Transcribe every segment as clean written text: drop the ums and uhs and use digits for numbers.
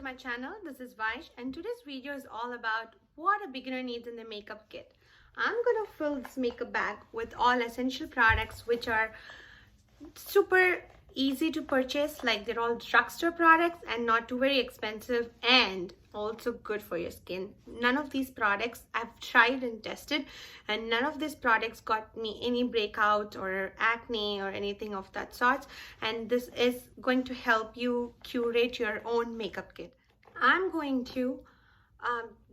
my channel. This is Vaish and today's video is all about what a beginner needs in their makeup kit. I'm gonna fill this makeup bag with all essential products which are super easy to purchase, like they're all drugstore products and not too very expensive and also good for your skin. None of these products I've tried and tested, and none of these products got me any breakout or acne or anything of that sort, and this is going to help you curate your own makeup kit. I'm going to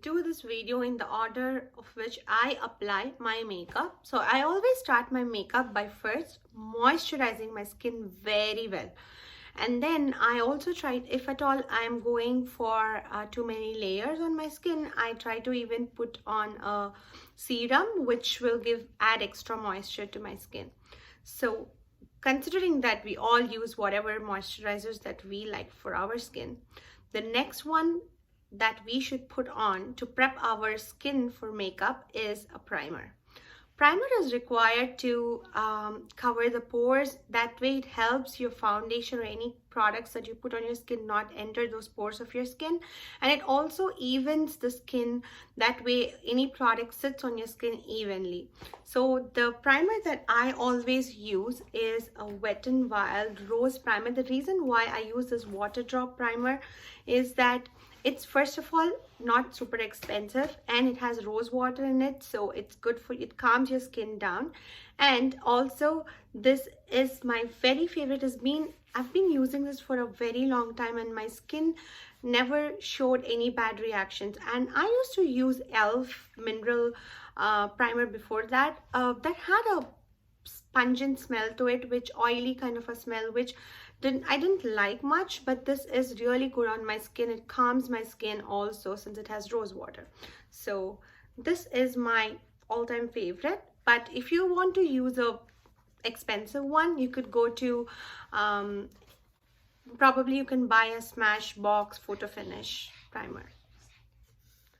do this video in the order of which I apply my makeup. So I always start my makeup by first moisturizing my skin very well, and then I also try, if at all I'm going for too many layers on my skin, I try to even put on a serum which will add extra moisture to my skin. So considering that we all use whatever moisturizers that we like for our skin, the next one that we should put on to prep our skin for makeup is a primer. Primer is required to cover the pores. That way it helps your foundation or any products that you put on your skin not enter those pores of your skin, and it also evens the skin. That way any product sits on your skin evenly. So the primer that I always use is a Wet n Wild Rose Primer. The reason why I use this water drop primer is that it's first of all not super expensive and it has rose water in it, so it's good for, it calms your skin down. And also this is my very favorite. I've been using this for a very long time and my skin never showed any bad reactions. And I used to use e.l.f. mineral primer before that. That had a pungent smell to it, which oily kind of a smell, which I didn't like much, but this is really good on my skin. It calms my skin also since it has rose water. So this is my all-time favorite. But if you want to use a expensive one, you could go to probably you can buy a Smashbox Photo Finish primer.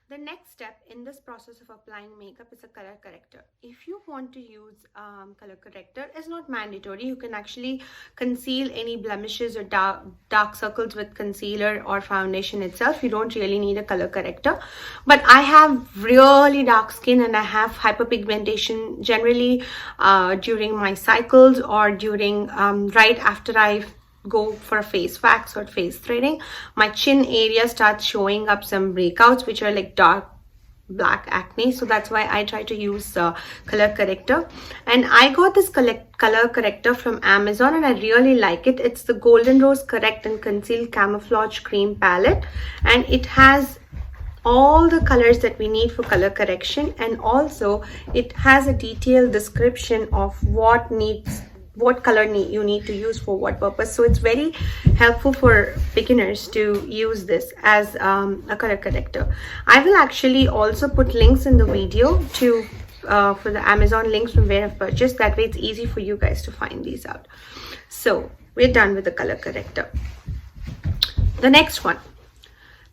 The next step in this process of applying makeup is a color corrector. If you want to use color corrector, it's not mandatory. You can actually conceal any blemishes or dark circles with concealer or foundation itself. You don't really need a color corrector. But I have really dark skin and I have hyperpigmentation generally during my cycles or during right after I go for a face wax or face threading. My chin area starts showing up some breakouts which are like dark black acne, so that's why I try to use color corrector. And I got this color corrector from Amazon and I really like it. It's the Golden Rose Correct and Conceal Camouflage Cream palette, and it has all the colors that we need for color correction, and also it has a detailed description of what color you need to use for what purpose. So it's very helpful for beginners to use this as a color corrector. I will actually also put links in the video to for the Amazon links from where I've purchased. That way it's easy for you guys to find these out. So we're done with the color corrector. The next one,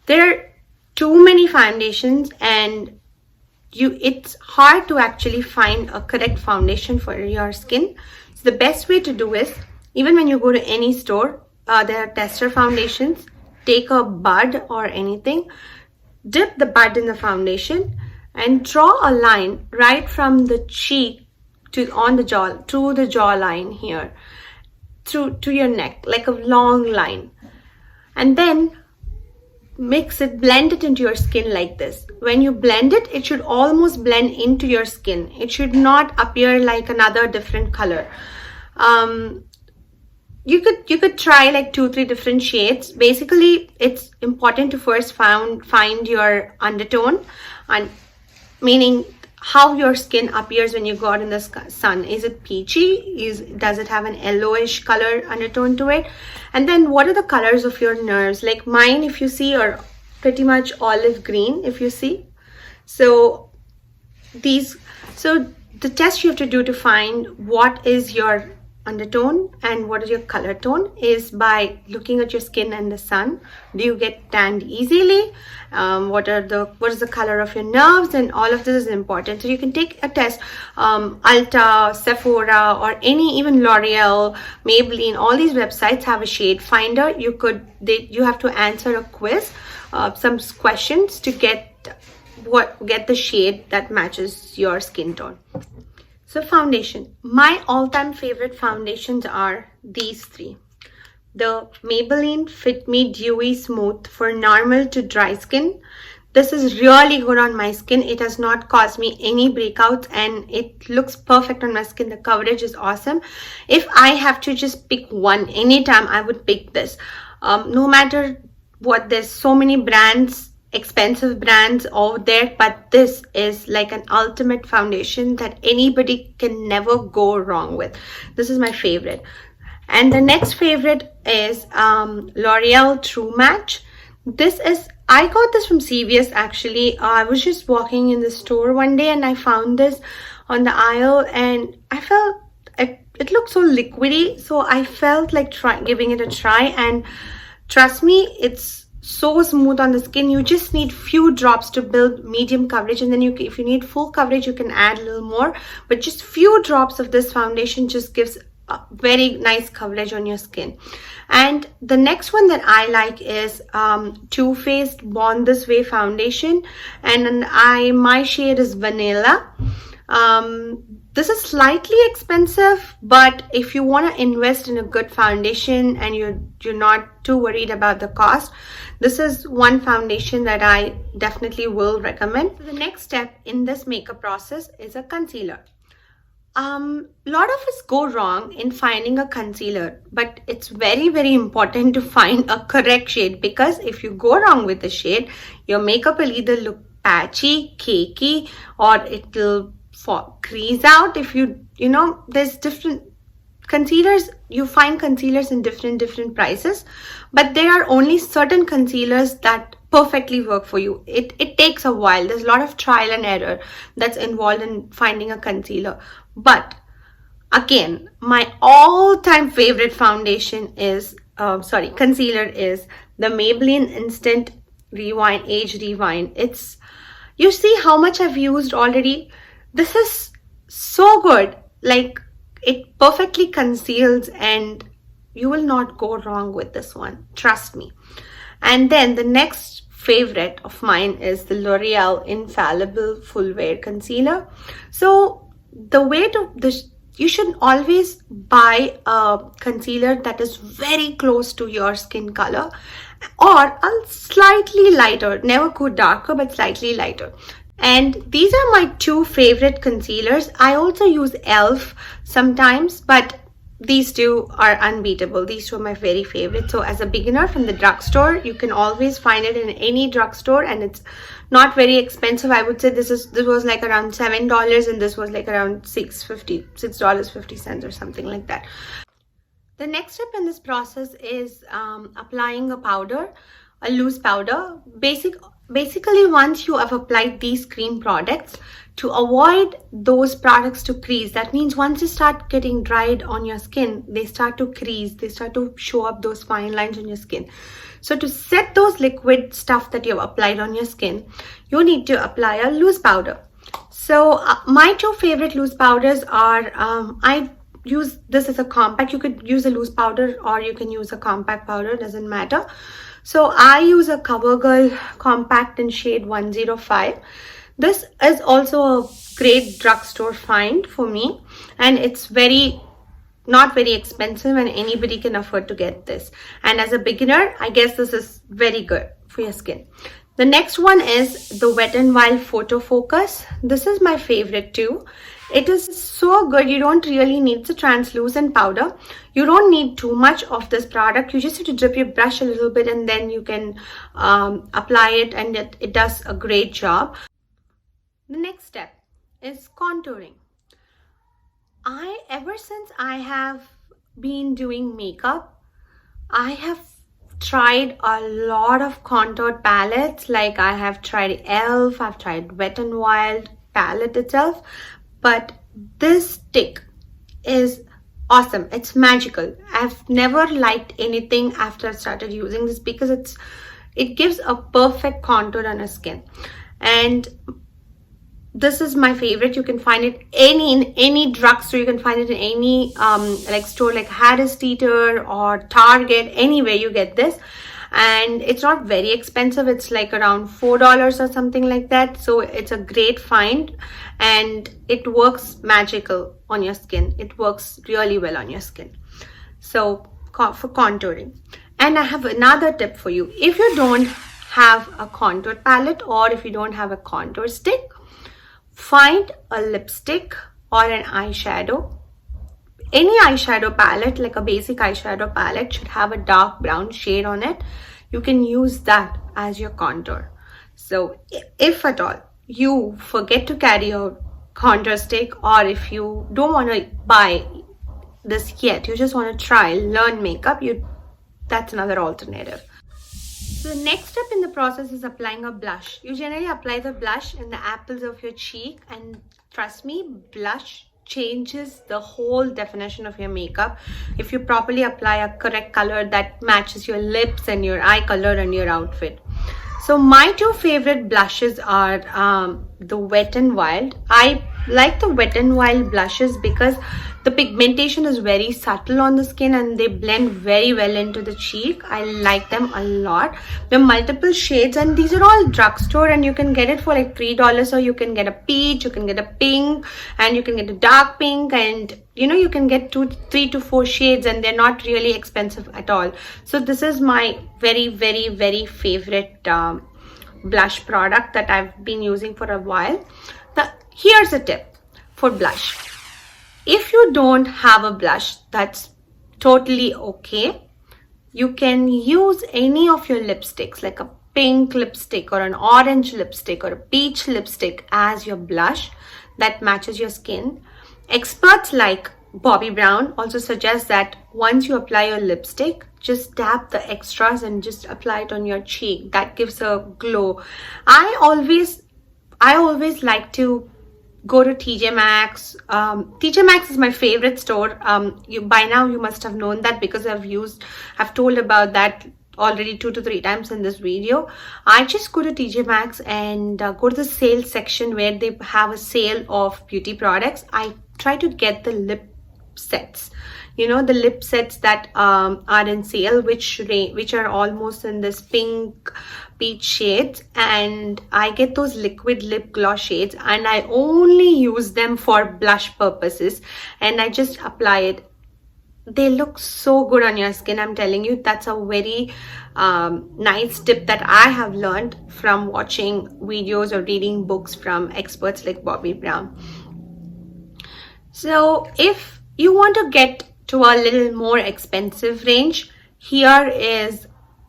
there are too many foundations and it's hard to actually find a correct foundation for your skin. So the best way to do is, even when you go to any store, there are tester foundations. Take a bud or anything, dip the bud in the foundation and draw a line right from the cheek to on the jaw, through the jawline here, through to your neck, like a long line, and then mix it, blend it into your skin like this. When you blend it, it should almost blend into your skin. It should not appear like another different color. You could try like 2-3 different shades. Basically, it's important to first find your undertone, and meaning how your skin appears when you go out in the sun. Is it peachy? Does it have an yellowish color undertone to it? And then what are the colors of your nerves? Like mine, if you see, are pretty much olive green, if you see. So the test you have to do to find what is your undertone and what is your color tone is by looking at your skin and the sun. Do you get tanned easily? What is the color of your nerves? And all of this is important. So you can take a test. Ulta, Sephora, or even L'Oreal, Maybelline, all these websites have a shade finder. You have to answer a quiz, some questions to get the shade that matches your skin tone. So foundation, my all-time favorite foundations are these three. The Maybelline Fit Me Dewy Smooth for normal to dry skin. This is really good on my skin. It has not caused me any breakouts and it looks perfect on my skin. The coverage is awesome. If I have to just pick one anytime, I would pick this. No matter what, there's so many brands, expensive brands out there, but this is like an ultimate foundation that anybody can never go wrong with. This is my favorite. And the next favorite is L'Oreal True Match. I got this from CVS actually. I was just walking in the store one day and I found this on the aisle and I felt it looked so liquidy, so I felt like giving it a try, and trust me, it's so smooth on the skin. You just need few drops to build medium coverage, and then if you need full coverage you can add a little more, but just few drops of this foundation just gives a very nice coverage on your skin. And the next one that I like is Too Faced Born This Way foundation, and my shade is Vanilla. This is slightly expensive, but if you want to invest in a good foundation and you're not too worried about the cost, this is one foundation that I definitely will recommend. So the next step in this makeup process is a concealer. Lot of us go wrong in finding a concealer, but it's very, very important to find a correct shade, because if you go wrong with the shade, your makeup will either look patchy, cakey, or it'll crease out. If there's different concealers, you find concealers in different prices, but there are only certain concealers that perfectly work for you. It takes a while. There's a lot of trial and error that's involved in finding a concealer. But again, my all-time favorite foundation is concealer is the Maybelline Instant Rewind Age Rewind. You see how much I've used already. This is so good. Like, it perfectly conceals and you will not go wrong with this one. Trust me. And then the next favorite of mine is the L'Oreal Infallible Full Wear Concealer. So you should always buy a concealer that is very close to your skin color or a slightly lighter. Never go darker, but slightly lighter. And these are my two favorite concealers. I also use e.l.f. sometimes, but these two are unbeatable. These two are my very favorite. So as a beginner from the drugstore, you can always find it in any drugstore, and it's not very expensive. I would say this was like around $7 and this was like around $6.50 or something like that. The next step in this process is applying a powder, a loose powder. Basically, once you have applied these cream products, to avoid those products to crease, that means once they start getting dried on your skin, they start to crease, they start to show up those fine lines on your skin. So to set those liquid stuff that you've applied on your skin, you need to apply a loose powder. So my two favorite loose powders are, I use this as a compact. You could use a loose powder or you can use a compact powder, doesn't matter. So I use a CoverGirl compact in shade 105. This is also a great drugstore find for me, and it's not very expensive and anybody can afford to get this. And as a beginner, I guess this is very good for your skin. The next one is the Wet n Wild Photo Focus. This is my favorite too. It is so good. You don't really need the translucent powder. You don't need too much of this product. You just have to dip your brush a little bit and then you can apply it, and it does a great job. The next step is contouring. Ever since I have been doing makeup, I have tried a lot of contoured palettes. Like I have tried e.l.f., I've tried Wet n Wild palette itself, but this stick is awesome. It's magical. I've never liked anything after I started using this because it gives a perfect contour on your skin. And this is my favorite. You can find it in any drugstore. You can find it in any like store like Harris Teeter or Target, anywhere you get this. And it's not very expensive. It's like around $4 or something like that. So it's a great find, and it works magical on your skin. It works really well on your skin. So for contouring. And I have another tip for you. If you don't have a contour palette, or if you don't have a contour stick, find a lipstick or an eyeshadow. Any eyeshadow palette, like a basic eyeshadow palette, should have a dark brown shade on it. You can use that as your contour. So if at all you forget to carry your contour stick, or if you don't want to buy this yet, you just want to try, learn makeup, that's another alternative. So the next step in the process is applying a blush. You generally apply the blush in the apples of your cheek, and trust me, blush changes the whole definition of your makeup if you properly apply a correct color that matches your lips and your eye color and your outfit. So my two favorite blushes are the Wet n Wild. I like the Wet n Wild blushes because the pigmentation is very subtle on the skin and they blend very well into the cheek. I like them a lot. There are multiple shades, and these are all drugstore, and you can get it for like $3. So you can get a peach, you can get a pink, and you can get a dark pink, and you can get 3 to 4 shades, and they're not really expensive at all. So this is my very, very, very favorite blush product that I've been using for a while. Here's a tip for blush. If you don't have a blush, that's totally okay. You can use any of your lipsticks, like a pink lipstick or an orange lipstick or a peach lipstick as your blush that matches your skin. Experts like Bobbi Brown also suggest that once you apply your lipstick, just tap the extras and just apply it on your cheek. That gives a glow. I always like to go to TJ Maxx. TJ Maxx is my favorite store. By now you must have known that because I've told about that already 2 to 3 times in this video. I just go to TJ Maxx and go to the sales section where they have a sale of beauty products. I try to get the lip sets, the lip sets that are in sale, which are almost in this pink peach shades, and I get those liquid lip gloss shades, and I only use them for blush purposes, and I just apply it. They look so good on your skin. I'm telling you, that's a very nice tip that I have learned from watching videos or reading books from experts like Bobbi Brown. So if you want to get to a little more expensive range, here is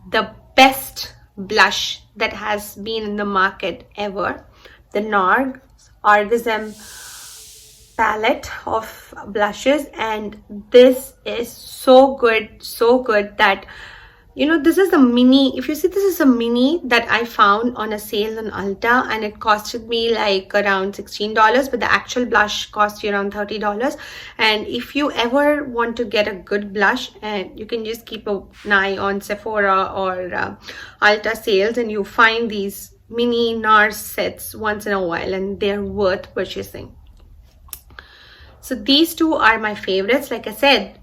the best blush that has been in the market ever, the Nars Orgasm palette of blushes. And this is so good that this is a mini. If you see, this is a mini that I found on a sale on Ulta, and it costed me like around $16, but the actual blush cost you around $30. And if you ever want to get a good blush, and you can just keep an eye on Sephora or Ulta sales, and you find these mini Nars sets once in a while, and they're worth purchasing. So these two are my favorites. Like I said,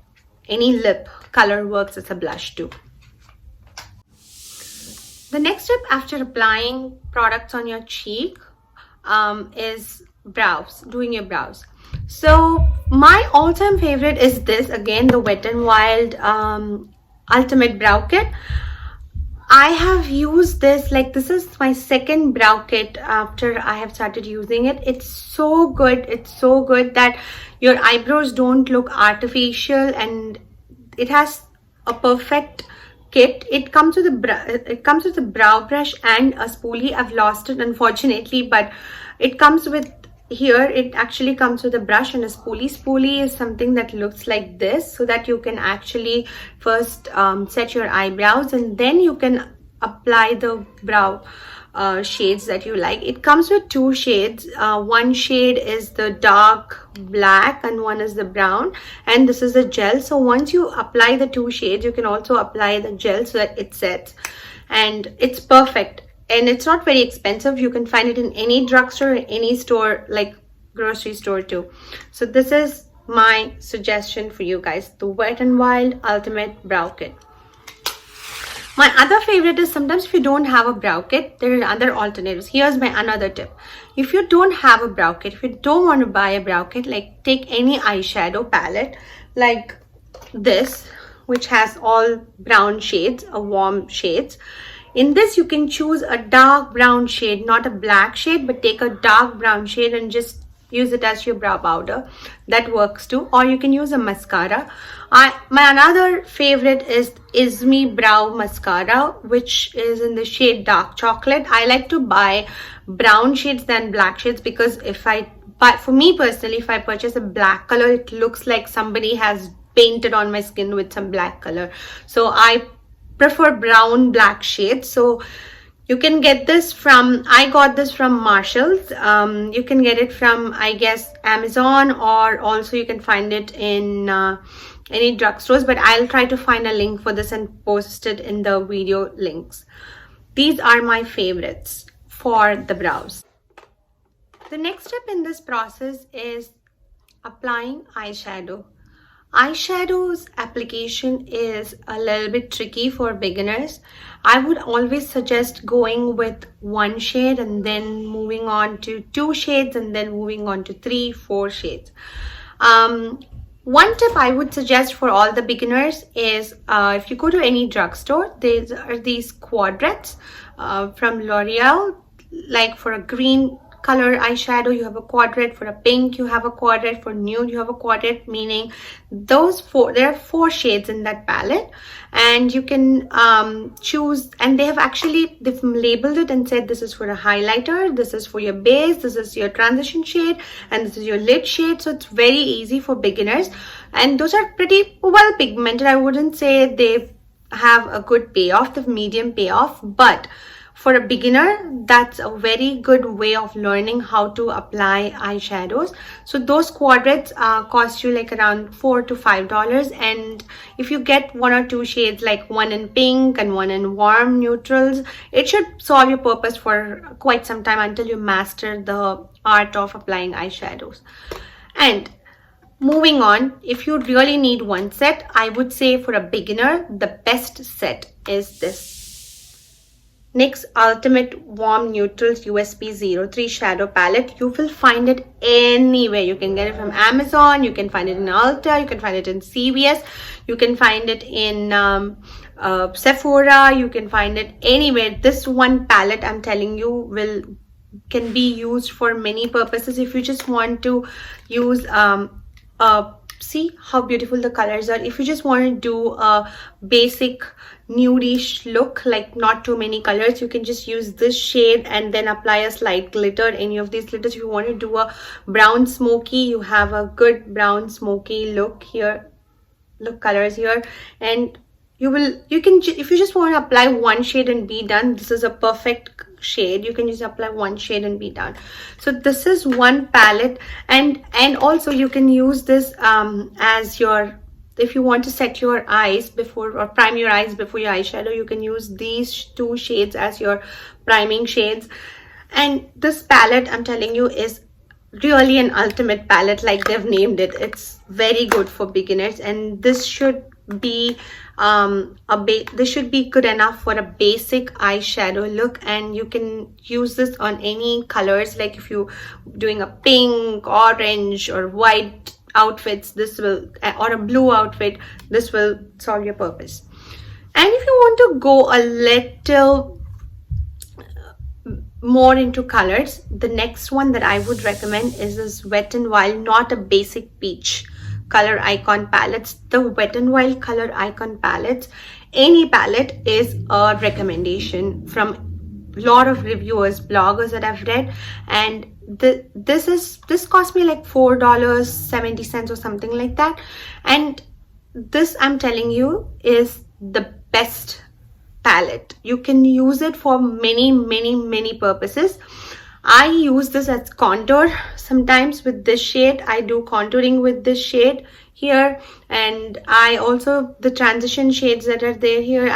any lip color works as a blush too. The next step after applying products on your cheek is doing your brows. So my all-time favorite is this, again, the Wet n Wild Ultimate Brow Kit. I have used this, this is my second brow kit after I have started using it. It's so good. It's so good that your eyebrows don't look artificial, and it has a perfect kit. It comes with a brow brush and a spoolie. I've lost it unfortunately, but it comes with it actually comes with a brush and a spoolie. Spoolie is something that looks like this, so that you can actually first set your eyebrows, and then you can apply the brow shades that you like. It comes with two shades. One shade is the dark black and one is the brown, and this is the gel. So once you apply the two shades, you can also apply the gel so that it sets, and it's perfect. And it's not very expensive. You can find it in any drugstore, any store, like grocery store too. So this is my suggestion for you guys, the Wet n Wild Ultimate Brow Kit. My other favorite is, sometimes if you don't have a brow kit, there are other alternatives. Here's my another tip. If you don't have a brow kit, if you don't want to buy a brow kit, like take any eyeshadow palette like this, which has all brown shades, warm shades. In this, you can choose a dark brown shade, not a black shade, but take a dark brown shade and just use it as your brow powder. That works too. Or you can use a mascara. My another favorite is Me Brow Mascara, which is in the shade Dark Chocolate. I like to buy brown shades than black shades, because for me personally, if I purchase a black color, it looks like somebody has painted on my skin with some black color. So I prefer brown black shades. So you can get this from, I got this from Marshall's. You can get it from, I guess, Amazon, or also you can find it in any drugstores, but I'll try to find a link for this and post it in the video links. These are my favorites for the brows. The next step in this process is applying eyeshadow. Eyeshadow's application is a little bit tricky for beginners. I would always suggest going with one shade and then moving on to two shades and then moving on to 3-4 shades. One tip I would suggest for all the beginners is, if you go to any drugstore, there are these quadrats from L'Oreal. Like for a green color eyeshadow, you have a quadrant. For a pink, you have a quadrant. For nude, you have a quadrant, meaning there are 4 shades in that palette, and you can choose, and they've labeled it and said this is for a highlighter, this is for your base, this is your transition shade, and this is your lid shade. So it's very easy for beginners, and those are pretty well pigmented. I wouldn't say they have a good payoff, the medium payoff, but for a beginner, that's a very good way of learning how to apply eyeshadows. So those quadrats cost you like around $4 to $5, and if you get 1 or 2 shades, like one in pink and one in warm neutrals, it should solve your purpose for quite some time until you master the art of applying eyeshadows. And moving on, if you really need one set, I would say for a beginner, the best set is this NYX Ultimate Warm Neutrals USP 03 Shadow Palette. You will find it anywhere. You can get it from Amazon, you can find it in Ulta, you can find it in CVS, you can find it in Sephora, you can find it anywhere. This one palette, I'm telling you, can be used for many purposes. If you just want to use see how beautiful the colors are. If you just want to do a basic nudish look, like not too many colors, you can just use this shade and then apply a slight glitter, any of these glitters. If you want to do a brown smoky, you have a good brown smoky look here, colors here, and if you just want to apply one shade and be done, this is a perfect shade. You can just apply one shade and be done. So this is one palette, and also you can use this as your, if you want to set your eyes before, or prime your eyes before your eyeshadow, you can use these 2 shades as your priming shades. And this palette, I'm telling you, is really an ultimate palette, like they've named it. It's very good for beginners, and this should be this should be good enough for a basic eyeshadow look. And you can use this on any colors, like if you're doing a pink, orange or white outfits, this will, or a blue outfit, this will solve your purpose. And if you want to go a little more into colors, the next one that I would recommend is this Wet n Wild, not a basic peach color icon palettes. The Wet n Wild color icon palettes, any palette is a recommendation from a lot of reviewers, bloggers that I've read, and this cost me like $4.70 or something like that. And this, I'm telling you, is the best palette. You can use it for many purposes. I use this as contour sometimes with this shade. I do contouring with this shade here, and I also, the transition shades that are there here,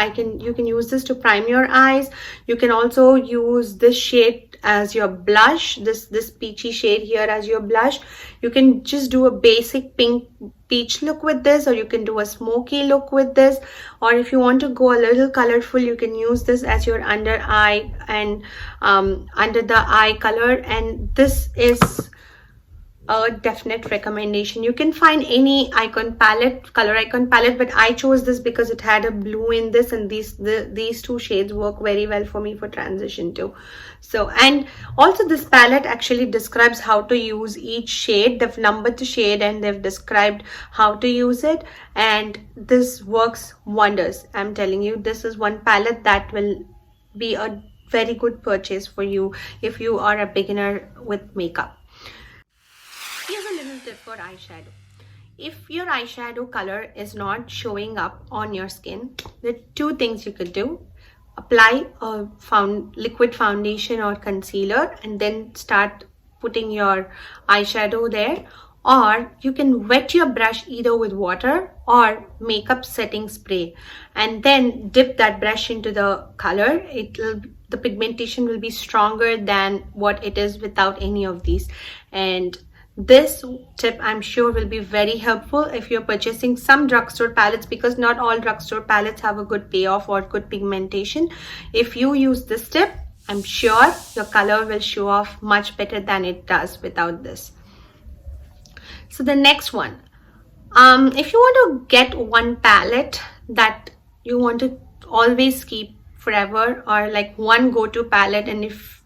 you can use this to prime your eyes. You can also use this shade as your blush, this peachy shade here as your blush. You can just do a basic pink peach look with this, or you can do a smoky look with this, or if you want to go a little colorful, you can use this as your under eye and under the eye color. And this is a definite recommendation. You can find any icon palette, color icon palette, but I chose this because it had a blue in this, and these two shades work very well for me for transition too. So, and also this palette actually describes how to use each shade. They've numbered the shade and they've described how to use it, and this works wonders. I'm telling you, this is one palette that will be a very good purchase for you if you are a beginner with makeup. Here's a little tip for eyeshadow. If your eyeshadow color is not showing up on your skin, there are two things you could do. Apply a liquid foundation or concealer and then start putting your eyeshadow there, or you can wet your brush either with water or makeup setting spray and then dip that brush into the color. The pigmentation will be stronger than what it is without any of these. And this tip, I'm sure, will be very helpful if you're purchasing some drugstore palettes, because not all drugstore palettes have a good payoff or good pigmentation. If you use this tip, I'm sure your color will show off much better than it does without this. So the next one, if you want to get one palette that you want to always keep forever, or like one go-to palette, and if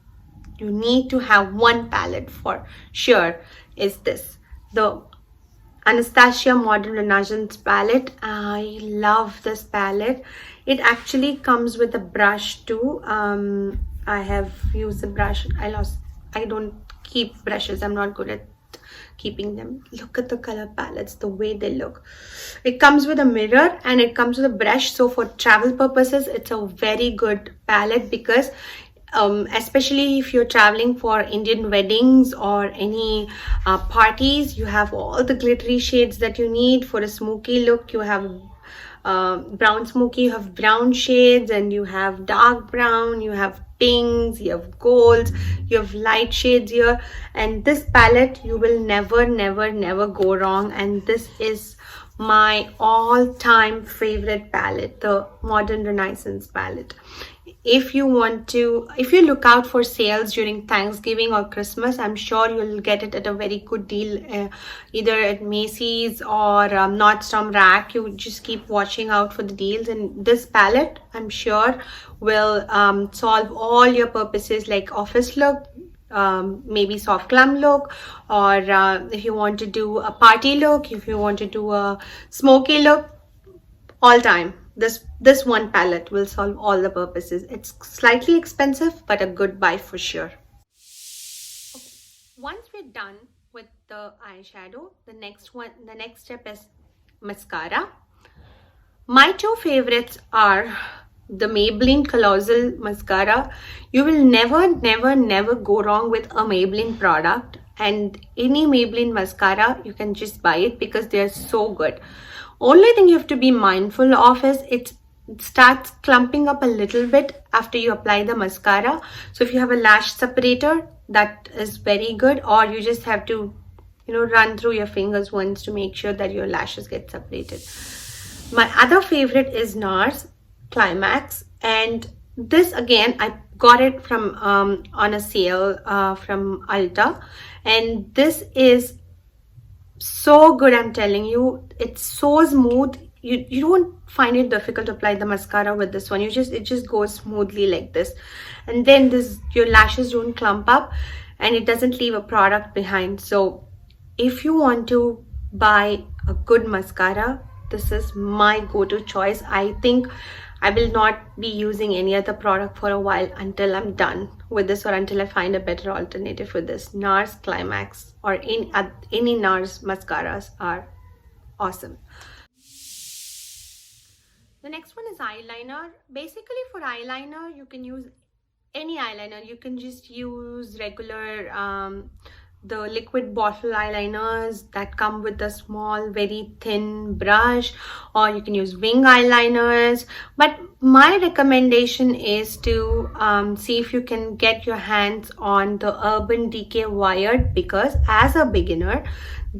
you need to have one palette for sure, is this, the Anastasia Modern Renaissance palette. I love this palette. It actually comes with a brush too. I have used the brush. I don't keep brushes. I'm not good at keeping them. Look at the color palettes, the way they look. It comes with a mirror and it comes with a brush. So for travel purposes, it's a very good palette, because especially if you're traveling for Indian weddings or any parties, you have all the glittery shades that you need. For a smoky look, you have brown smoky, you have brown shades, and you have dark brown, you have pinks, you have golds, you have light shades here. And this palette, you will never go wrong. And this is my all-time favorite palette, the Modern Renaissance palette. If you look out for sales during Thanksgiving or Christmas, I'm sure you'll get it at a very good deal, either at Macy's or Nordstrom Rack. You just keep watching out for the deals, and this palette, I'm sure, will solve all your purposes, like office look, maybe soft glam look, or if you want to do a party look, if you want to do a smoky look, all time. This one palette will solve all the purposes. It's slightly expensive, but a good buy for sure. Okay. Once we're done with the eyeshadow, the next step is mascara. My two favorites are the Maybelline Colossal mascara. You will never go wrong with a Maybelline product, and any Maybelline mascara, you can just buy it because they're so good. Only thing you have to be mindful of is it starts clumping up a little bit after you apply the mascara. So if you have a lash separator, that is very good, or you just have to, run through your fingers once to make sure that your lashes get separated. My other favorite is Nars Climax, and this again, I got it from on a sale from Ulta, and this is so good. I'm telling you, it's so smooth. You don't find it difficult to apply the mascara with this one. It just goes smoothly like this, and then your lashes don't clump up, and it doesn't leave a product behind. So if you want to buy a good mascara, this is my go-to choice. I think I will not be using any other product for a while until I'm done with this, or until I find a better alternative with this. Nars Climax or any Nars mascaras are awesome. The next one is eyeliner. Basically for eyeliner, you can use any eyeliner. You can just use regular the liquid bottle eyeliners that come with a small very thin brush, or you can use wing eyeliners, but my recommendation is to see if you can get your hands on the Urban Decay wired, because as a beginner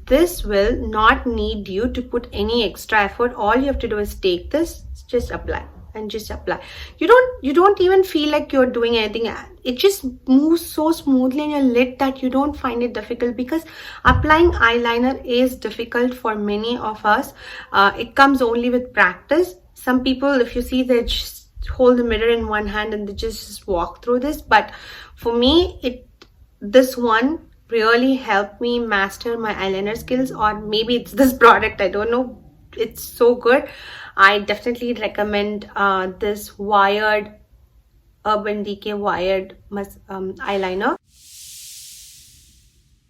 this will not need you to put any extra effort. All you have to do is take this, just apply and just apply. You don't even feel like you're doing anything. It just moves so smoothly in your lid that you don't find it difficult, because applying eyeliner is difficult for many of us. It comes only with practice. Some people, if you see, they just hold the mirror in one hand and they just walk through this, but for me this one really helped me master my eyeliner skills. Or maybe it's this product, I don't know, it's so good. I definitely recommend this wired Urban Decay wired eyeliner.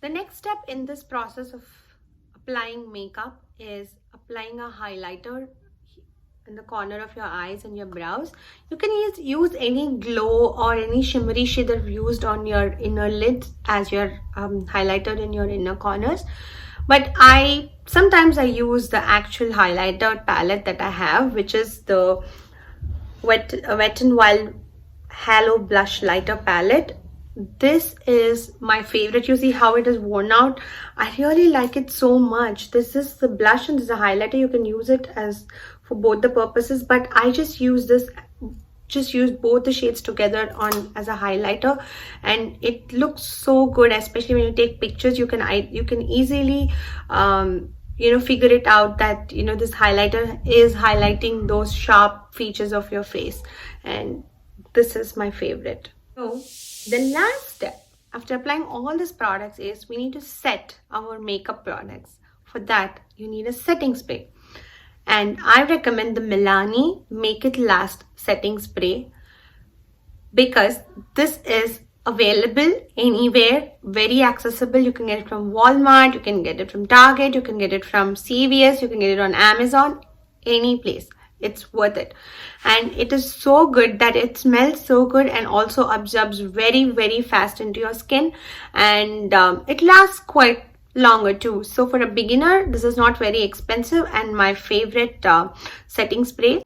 The next step in this process of applying makeup is applying a highlighter in the corner of your eyes and your brows. You can use any glow or any shimmery shade that you've used on your inner lids as your highlighter in your inner corners. But sometimes I use the actual highlighter palette that I have, which is the Wet n Wild Halo Blush Lighter palette. This is my favorite. You see how it is worn out? I really like it so much. This is the blush and this is a highlighter. You can use it as for both the purposes, but I just use both the shades together on as a highlighter, and it looks so good, especially when you take pictures. You can easily figure it out that this highlighter is highlighting those sharp features of your face, and this is my favorite. So the last step after applying all these products is we need to set our makeup products. For that you need a setting spray, and I recommend the Mellow Make It Last setting spray, because this is available anywhere, very accessible. You can get it from Walmart, you can get it from Target, you can get it from CVS, you can get it on Amazon, any place. It's worth it, and it is so good that it smells so good and also absorbs very, very fast into your skin, and it lasts quite longer too. So for a beginner, this is not very expensive and my favorite setting spray.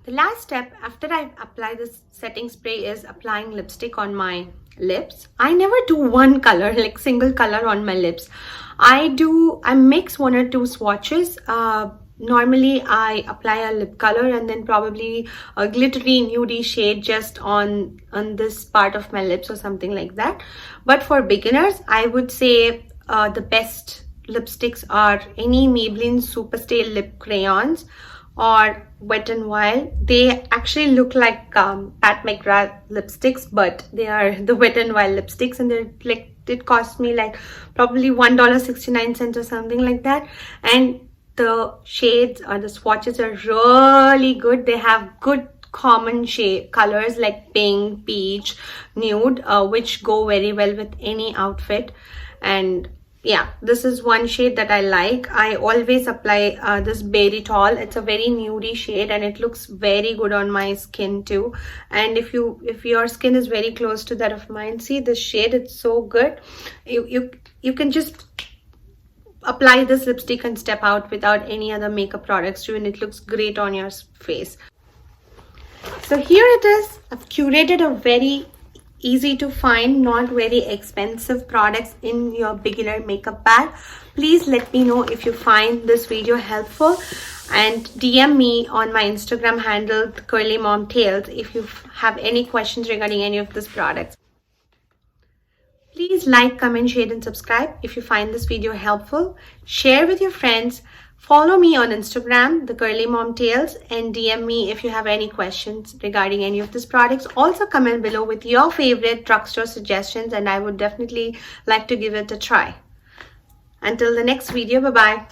The last step after I apply this setting spray is applying lipstick on my lips. I never do one color, like single color on my lips. I mix one or two swatches. Normally I apply a lip color and then probably a glittery nudie shade just on this part of my lips or something like that. But for beginners, I would say the best lipsticks are any Maybelline Superstay lip crayons or Wet n Wild. They actually look like Pat McGrath lipsticks, but they are the Wet n Wild lipsticks, and they're like, it cost me like probably $1.69 or something like that. And the shades or the swatches are really good. They have good common shade colors like pink, peach, nude, which go very well with any outfit. And yeah, this is one shade that I like. I always apply this Berry Tall. It's a very nudie shade and it looks very good on my skin too. And if your skin is very close to that of mine, see this shade, it's so good. You can just apply this lipstick and step out without any other makeup products too, and it looks great on your face. So here it is. I've curated a very easy to find, not very expensive products in your beginner makeup bag. Please let me know if you find this video helpful, and DM me on my Instagram handle, Curly Mom Tales, if you have any questions regarding any of these products. Please like, comment, share and subscribe if you find this video helpful. Share with your friends. Follow me on Instagram, the Curly Mom Tales, and DM me if you have any questions regarding any of these products. Also comment below with your favorite drugstore suggestions, and I would definitely like to give it a try. Until the next video, bye-bye.